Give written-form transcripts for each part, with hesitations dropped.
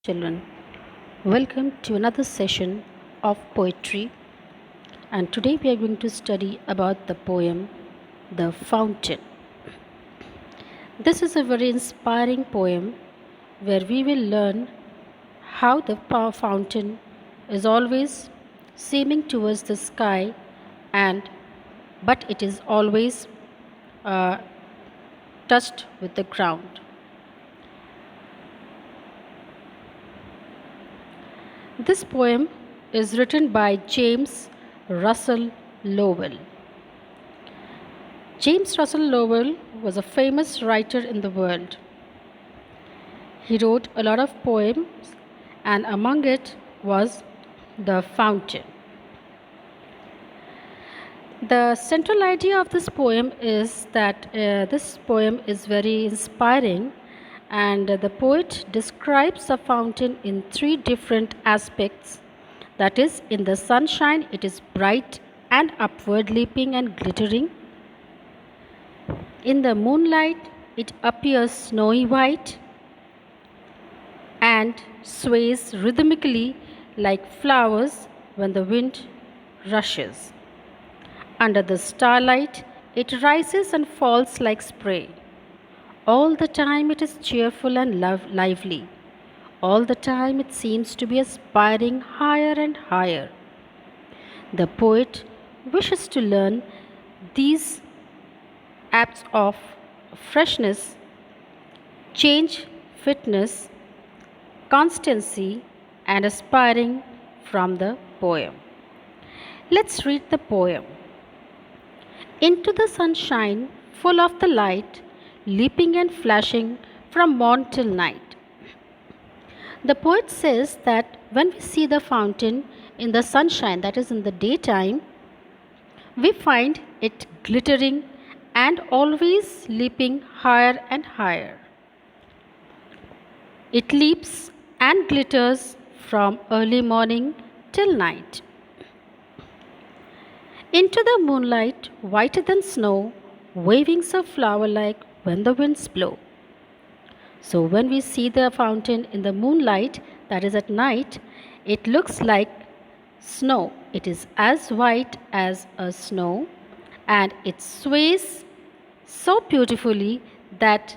children. Welcome to another session of poetry, and today we are going to study about the poem The Fountain. This is a very inspiring poem where we will learn how the fountain is always seeming towards the sky and but it is always uh, touched with the ground. This poem is written by James Russell Lowell. James Russell Lowell was a famous writer in the world. He wrote a lot of poems, and among it was The Fountain. The central idea of this poem is that this poem is very inspiring, and the poet describes a fountain in three different aspects. That is, in the sunshine, it is bright and upward leaping and glittering. In the moonlight, it appears snowy white and sways rhythmically like flowers when the wind rushes. Under the starlight, it rises and falls like spray. All the time it is cheerful and lively. All the time it seems to be aspiring higher and higher. The poet wishes to learn these acts of freshness, change, fitness, constancy, and aspiring from the poem. Let's read the poem. Into the sunshine, full of the light, leaping and flashing from morn till night. The poet says that when we see the fountain in the sunshine, that is in the daytime, we find it glittering and always leaping higher and higher. It leaps and glitters from early morning till night. Into the moonlight, whiter than snow, waving so flower like when the winds blow. So, when we see the fountain in the moonlight, that is at night, it looks like snow. It is as white as a snow and it sways so beautifully that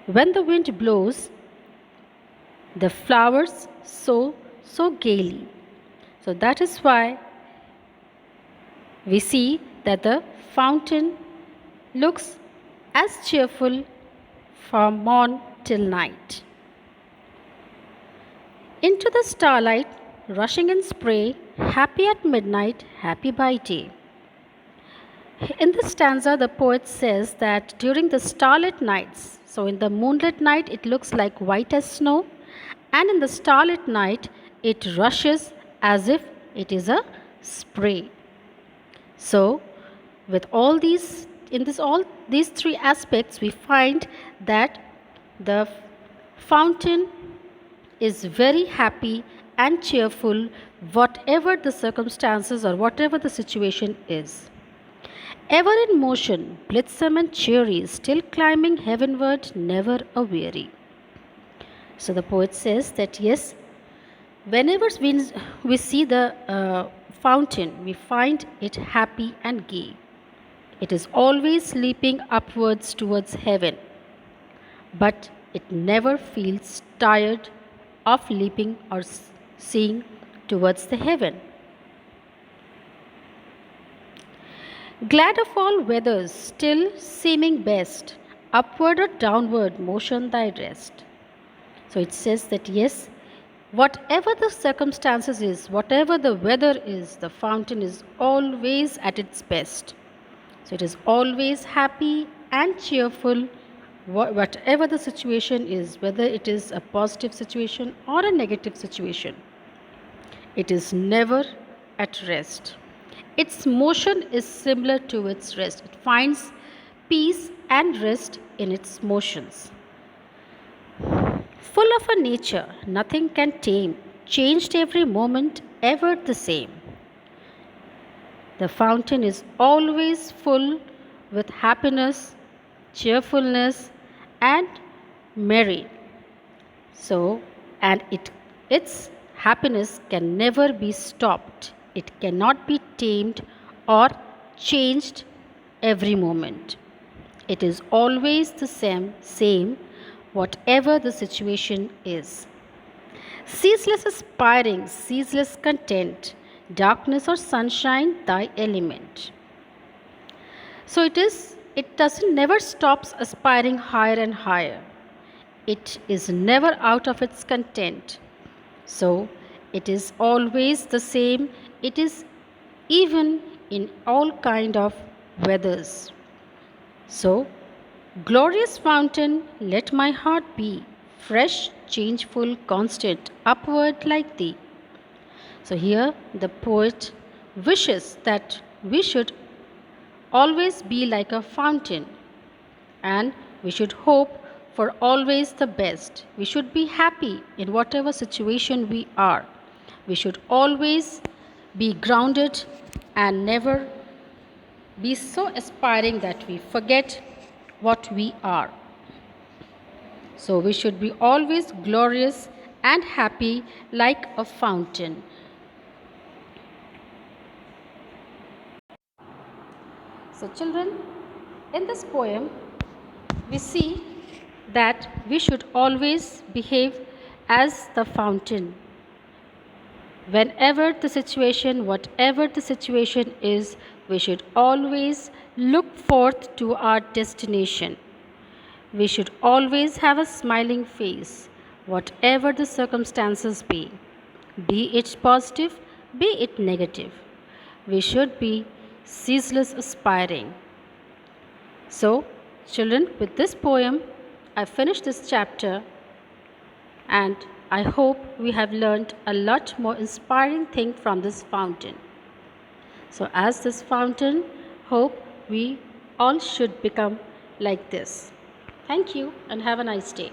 when the wind blows, the flowers so gaily. So, that is why we see that the fountain looks as cheerful from morn till night. Into the starlight, rushing in spray, happy at midnight, happy by day. In this stanza, the poet says that during the starlit nights, so in the moonlit night, it looks like white as snow, and in the starlit night, it rushes as if it is a spray. So, with all these all these three aspects, we find that the fountain is very happy and cheerful, whatever the circumstances or whatever the situation is. Ever in motion, blithesome and cheery, still climbing heavenward, never a weary. So the poet says that yes, whenever we see the fountain, we find it happy and gay. It is always leaping upwards towards heaven, but it never feels tired of leaping or seeing towards the heaven. Glad of all weathers, still seeming best, upward or downward motion thy rest. So it says that yes, whatever the circumstances is, whatever the weather is, the fountain is always at its best. So it is always happy and cheerful, whatever the situation is, whether it is a positive situation or a negative situation. It is never at rest. Its motion is similar to its rest. It finds peace and rest in its motions. Full of a nature nothing can tame, changed every moment, ever the same. The fountain is always full with happiness, cheerfulness, and merry. So, and its happiness can never be stopped. It cannot be tamed or changed every moment. It is always the same, whatever the situation is. Ceaseless aspiring, ceaseless content, darkness or sunshine, thy element. So it doesn't never stops aspiring higher and higher. It is never out of its content. So it is always the same. It is even in all kind of weathers. So, glorious fountain, let my heart be, fresh, changeful, constant, upward like thee. So, here the poet wishes that we should always be like a fountain and we should hope for always the best. We should be happy in whatever situation we are. We should always be grounded and never be so aspiring that we forget what we are. So we should be always glorious and happy like a fountain. So, children, in this poem, we see that we should always behave as the fountain. Whenever the situation, whatever the situation is, we should always look forth to our destination. We should always have a smiling face, whatever the circumstances be it positive, be it negative. We should be ceaseless aspiring. So, children, with this poem, I finish this chapter and I hope we have learned a lot more inspiring thing from this fountain. So, as this fountain, hope we all should become like this. Thank you and have a nice day.